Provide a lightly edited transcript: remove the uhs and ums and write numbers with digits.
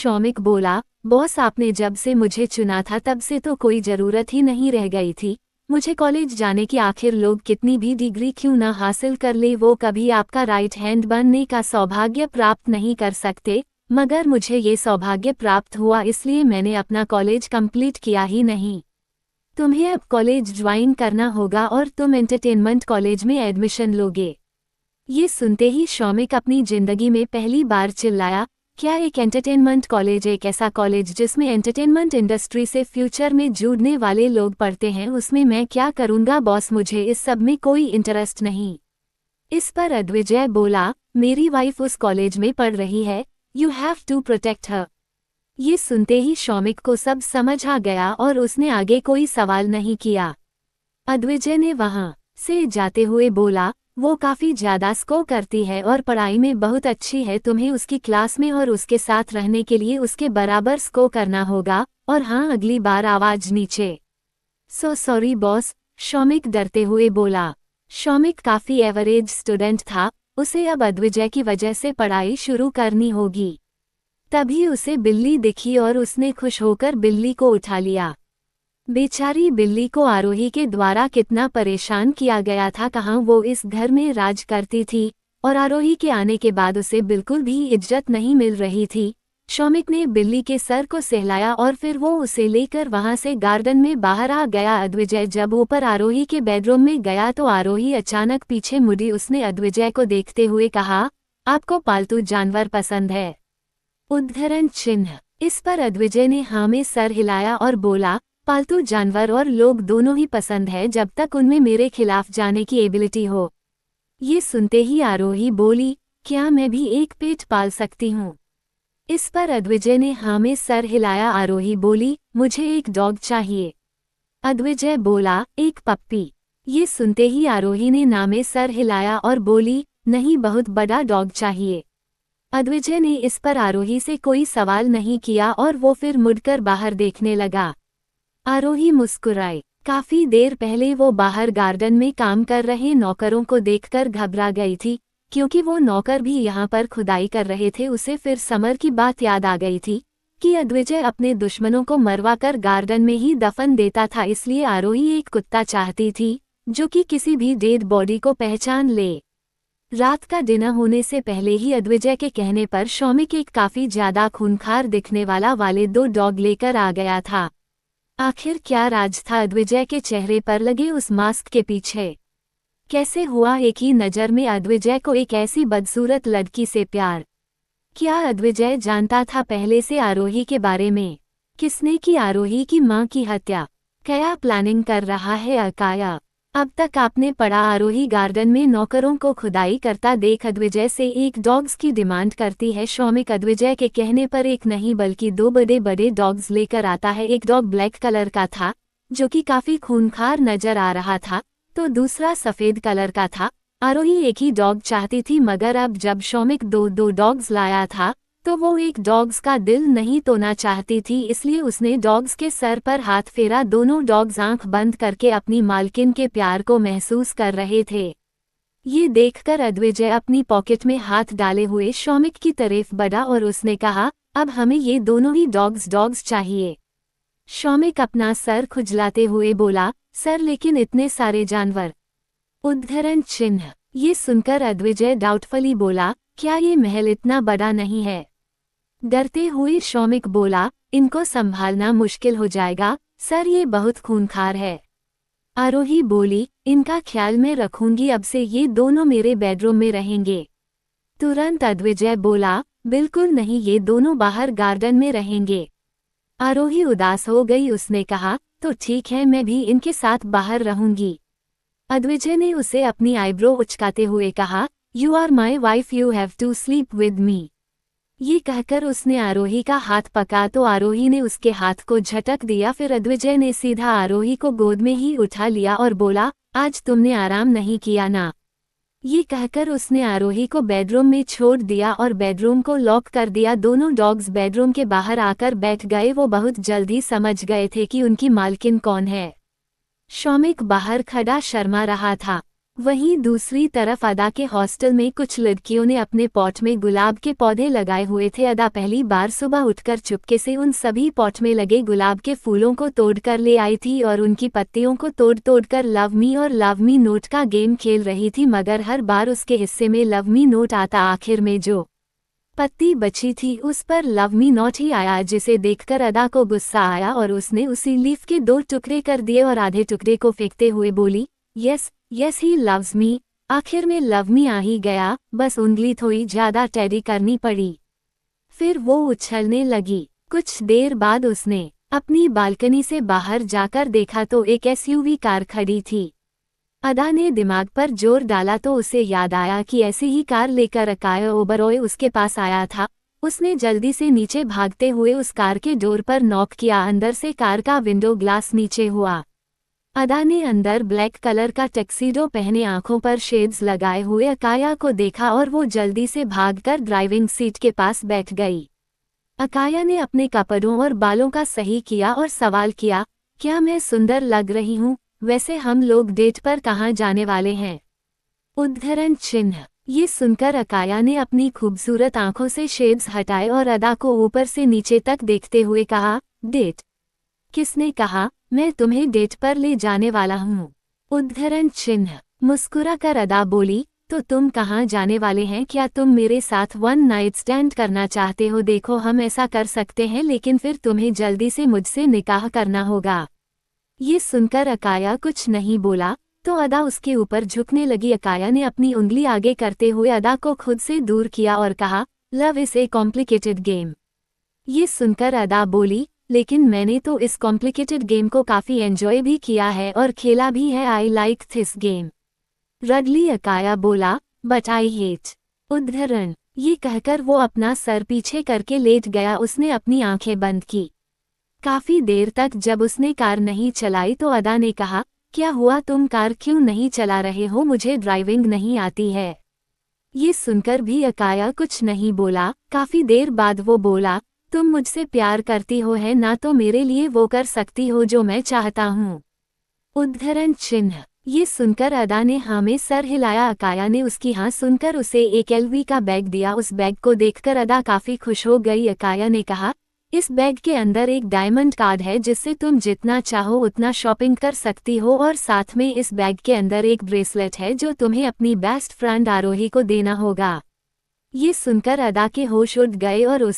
शौमिक बोला, बॉस आपने जब से मुझे चुना था तब से तो कोई ज़रूरत ही नहीं रह गई थी मुझे कॉलेज जाने की। आखिर लोग कितनी भी डिग्री क्यों ना हासिल कर ले वो कभी आपका राइट हैंड बनने का सौभाग्य प्राप्त नहीं कर सकते, मगर मुझे ये सौभाग्य प्राप्त हुआ इसलिए मैंने अपना कॉलेज कंप्लीट किया ही नहीं। तुम्हें अब कॉलेज ज्वाइन करना होगा और तुम एंटरटेनमेंट कॉलेज में एडमिशन लोगे। ये सुनते ही शौमिक अपनी जिंदगी में पहली बार चिल्लाया, क्या एक एंटरटेनमेंट कॉलेज एक ऐसा कॉलेज जिसमें एंटरटेनमेंट इंडस्ट्री से फ्यूचर में जुड़ने वाले लोग पढ़ते हैं, उसमें मैं क्या करूंगा बॉस, मुझे इस सब में कोई इंटरेस्ट नहीं। इस पर अद्विजय बोला, मेरी वाइफ उस कॉलेज में पढ़ रही है, you have to protect her. ये सुनते ही शौमिक को सब समझ आ गया और उसने आगे कोई सवाल नहीं किया। अद्विजय ने वहां से जाते हुए बोला, वो काफ़ी ज़्यादा स्कोर करती है और पढ़ाई में बहुत अच्छी है, तुम्हें उसकी क्लास में और उसके साथ रहने के लिए उसके बराबर स्कोर करना होगा। और हाँ, अगली बार आवाज़ नीचे। सो सॉरी बॉस, शौमिक डरते हुए बोला। शौमिक काफ़ी एवरेज स्टूडेंट था, उसे अब अद्विजय की वजह से पढ़ाई शुरू करनी होगी। तभी उसे बिल्ली दिखी और उसने खुश होकर बिल्ली को उठा लिया। बेचारी बिल्ली को आरोही के द्वारा कितना परेशान किया गया था, कहाँ वो इस घर में राज करती थी और आरोही के आने के बाद उसे बिल्कुल भी इज्जत नहीं मिल रही थी। शौमिक ने बिल्ली के सर को सहलाया और फिर वो उसे लेकर वहां से गार्डन में बाहर आ गया। अद्विजय जब ऊपर आरोही के बेडरूम में गया तो आरोही अचानक पीछे मुड़ी। उसने अद्विजय को देखते हुए कहा, आपको पालतू जानवर पसंद है? उद्धरण चिन्ह। इस पर अद्विजय ने हाँ में सर हिलाया और बोला, पालतू जानवर और लोग दोनों ही पसंद है जब तक उनमें मेरे खिलाफ जाने की एबिलिटी हो। ये सुनते ही आरोही बोली, क्या मैं भी एक पेट पाल सकती हूँ? इस पर अद्विजय ने हाँ में सर हिलाया। आरोही बोली, मुझे एक डॉग चाहिए। अद्विजय बोला, एक पप्पी। ये सुनते ही आरोही ने ना में सर हिलाया और बोली, नहीं, बहुत बड़ा डॉग चाहिए। अद्विजय ने इस पर आरोही से कोई सवाल नहीं किया और वो फिर मुड़कर बाहर देखने लगा। आरोही मुस्कुराई। काफी देर पहले वो बाहर गार्डन में काम कर रहे नौकरों को देखकर घबरा गई थी, क्योंकि वो नौकर भी यहाँ पर खुदाई कर रहे थे। उसे फिर समर की बात याद आ गई थी कि अद्विजय अपने दुश्मनों को मरवाकर गार्डन में ही दफन देता था, इसलिए आरोही एक कुत्ता चाहती थी जो कि किसी भी डेड बॉडी को पहचान ले। रात का डिनर होने से पहले ही अद्विजय के कहने पर शौमिक एक काफी ज्यादा खूंखार दिखने वाले 2 डॉग लेकर आ गया था। आखिर क्या राज था अद्विजय के चेहरे पर लगे उस मास्क के पीछे? कैसे हुआ एक ही नज़र में अद्विजय को एक ऐसी बदसूरत लड़की से प्यार? क्या अद्विजय जानता था पहले से आरोही के बारे में? किसने की आरोही की मां की हत्या? क्या प्लानिंग कर रहा है अकाया? अब तक आपने पढ़ा आरोही गार्डन में नौकरों को खुदाई करता देख अद्विजय से एक डॉग्स की डिमांड करती है। शौमिक अद्विजय के कहने पर एक नहीं बल्कि 2 बड़े बड़े डॉग्स लेकर आता है। एक डॉग ब्लैक कलर का था जो कि काफी खूंखार नजर आ रहा था, तो दूसरा सफेद कलर का था। आरोही एक ही डॉग चाहती थी, मगर अब जब शौमिक 2 डॉग्स लाया था तो वो एक डॉग्स का दिल नहीं तोड़ना चाहती थी, इसलिए उसने डॉग्स के सर पर हाथ फेरा। दोनों डॉग्स आंख बंद करके अपनी मालकिन के प्यार को महसूस कर रहे थे। ये देखकर अद्विजय अपनी पॉकेट में हाथ डाले हुए शौमिक की तरफ बढ़ा और उसने कहा, अब हमें ये दोनों ही डॉग्स चाहिए। शौमिक अपना सर खुजलाते हुए बोला, सर लेकिन इतने सारे जानवर? उद्धरण चिन्ह। ये सुनकर अद्विजय डाउटफुली बोला, क्या ये महल इतना बड़ा नहीं है? डरते हुए शौमिक बोला, इनको संभालना मुश्किल हो जाएगा सर, ये बहुत खूंखार है। आरोही बोली, इनका ख्याल मैं रखूंगी, अब से ये दोनों मेरे बेडरूम में रहेंगे। तुरंत अद्विजय बोला, बिल्कुल नहीं, ये दोनों बाहर गार्डन में रहेंगे। आरोही उदास हो गई। उसने कहा, तो ठीक है, मैं भी इनके साथ बाहर रहूंगी। अद्विजय ने उसे अपनी आईब्रो उचकाते हुए कहा, you are my wife, you have to sleep with me. ये कहकर उसने आरोही का हाथ पकड़ा तो आरोही ने उसके हाथ को झटक दिया। फिर अद्विजय ने सीधा आरोही को गोद में ही उठा लिया और बोला, आज तुमने आराम नहीं किया ना? ये कहकर उसने आरोही को बेडरूम में छोड़ दिया और बेडरूम को लॉक कर दिया। दोनों डॉग्स बेडरूम के बाहर आकर बैठ गए। वो बहुत जल्दी समझ गए थे कि उनकी मालकिन कौन है। शौमिक बाहर खड़ा शर्मा रहा था। वहीं दूसरी तरफ अदा के हॉस्टल में कुछ लड़कियों ने अपने पॉट में गुलाब के पौधे लगाए हुए थे। अदा पहली बार सुबह उठकर चुपके से उन सभी पॉट में लगे गुलाब के फूलों को तोड़कर ले आई थी और उनकी पत्तियों को तोड़ तोड़कर लव मी और लव मी नोट का गेम खेल रही थी, मगर हर बार उसके हिस्से में लव मी नोट आता। आखिर में जो पत्ती बची थी उस पर लव मी नॉट ही आया, जिसे देखकर अदा को गुस्सा आया और उसने उसी लीफ के 2 टुकड़े कर दिए और आधे टुकड़े को फेंकते हुए बोली, yes yes he loves me. आखिर में लव मी आ ही गया, बस उंगली थोड़ी ज्यादा टेढ़ी करनी पड़ी। फिर वो उछलने लगी। कुछ देर बाद उसने अपनी बालकनी से बाहर जाकर देखा तो एक एसयूवी कार खड़ी थी। अदा ने दिमाग पर जोर डाला तो उसे याद आया कि ऐसी ही कार लेकर अकाय ओबरॉय उसके पास आया था। उसने जल्दी से नीचे भागते हुए उस कार के डोर पर नॉक किया। अंदर से कार का विंडो ग्लास नीचे हुआ। अदा ने अंदर ब्लैक कलर का टैक्सीडो पहने आंखों पर शेड्स लगाए हुए अकाया को देखा और वो जल्दी से भागकर ड्राइविंग सीट के पास बैठ गई। अकाया ने अपने कपड़ों और बालों का सही किया और सवाल किया, क्या मैं सुंदर लग रही हूँ? वैसे हम लोग डेट पर कहाँ जाने वाले हैं? उद्धरण चिन्ह। ये सुनकर अकाया ने अपनी खूबसूरत आंखों से शेड्स हटाए और अदा को ऊपर से नीचे तक देखते हुए कहा, डेट? किसने कहा? मैं तुम्हें डेट पर ले जाने वाला हूँ। उद्धरण चिन्ह। मुस्कुराकर अदा बोली, तो तुम कहाँ जाने वाले हैं? क्या तुम मेरे साथ 1 नाइट स्टैंड करना चाहते हो? देखो, हम ऐसा कर सकते हैं, लेकिन फिर तुम्हें जल्दी से मुझसे निकाह करना होगा। ये सुनकर अकाया कुछ नहीं बोला तो अदा उसके ऊपर झुकने लगी। अकाया ने अपनी उंगली आगे करते हुए अदा को खुद से दूर किया और कहा, love is a complicated game. ये सुनकर अदा बोली, लेकिन मैंने तो इस कॉम्प्लिकेटेड गेम को काफी एंजॉय भी किया है और खेला भी है। I like this game. रडली अकाया बोला, बट आई हेट। उद्धरण। ये कहकर वो अपना सर पीछे करके लेट गया। उसने अपनी आंखें बंद की। काफी देर तक जब उसने कार नहीं चलाई तो अदा ने कहा, क्या हुआ? तुम कार क्यों नहीं चला रहे हो? मुझे ड्राइविंग नहीं आती है। ये सुनकर भी अकाया कुछ नहीं बोला। काफी देर बाद वो बोला, तुम मुझसे प्यार करती हो है ना, तो मेरे लिए वो कर सकती हो जो मैं चाहता हूँ। उद्धरण चिन्ह। ये सुनकर अदा ने हाँ में सर हिलाया। अकाया ने उसकी हाँ सुनकर उसे एक एलवी का बैग दिया। उस बैग को देखकर अदा काफी खुश हो गई। अकाया ने कहा, इस बैग के अंदर एक डायमंड कार्ड है जिससे तुम जितना चाहो उतना शॉपिंग कर सकती हो, और साथ में इस बैग के अंदर एक ब्रेसलेट है जो तुम्हें अपनी बेस्ट फ्रेंड आरोही को देना होगा। ये सुनकर अदा के होश उड़ गए और उस